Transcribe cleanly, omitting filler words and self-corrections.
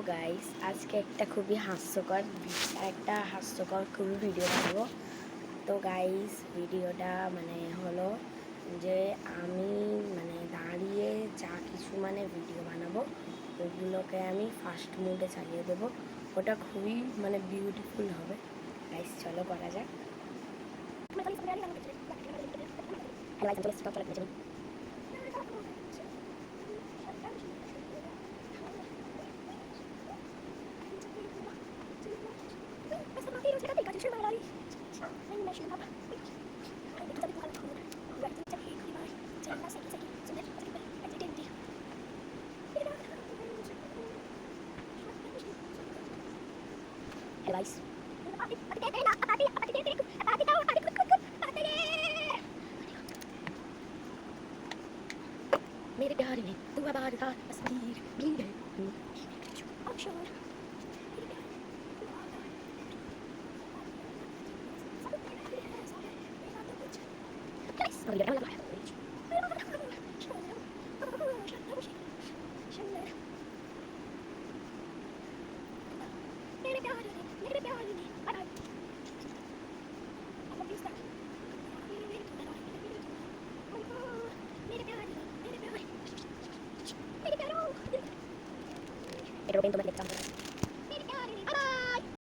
Guys আজকে একটা খুবই ভিডিও বানাবো। তো গাইস ভিডিওটা হলো যে আমি দাঁড়িয়ে যা কিছু ভিডিও বানাবো ওইগুলোকে আমি ফাস্ট মোডে চালিয়ে দেবো। ওটা খুবই বিউটিফুল হবে। গাইস চলো করা যাক। Guys, मेरे प्यार में तू आबाद का तस्वीर भी है। Pero ven, tómate el